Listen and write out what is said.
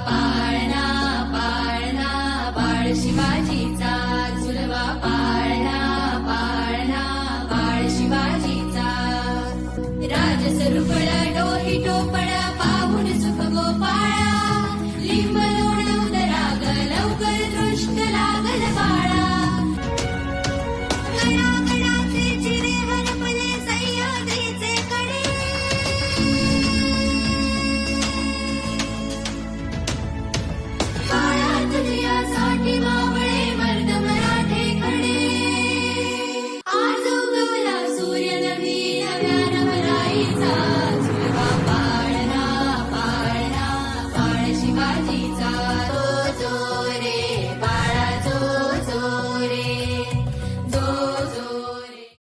पाळणा पाळणा बाळ शिवाजीचा झुलवा पाळणा पाळणा बाळ शिवाजीचा राजसरुपळ डोही टोपण पाहून सुख गोपाळा लिंब लोण उदराग लवकर दृष्ट लागल बाळा गणागणाचे चिरे हरपले सह्याद्रीचे कडे बाळा तुझ्यासाठी मावळे मर्द मराठे खडे आज उगवला सूर्य नवी नव्या नवराईचा झुलवा पाळणा पाळणा बाळ शिवाजीचा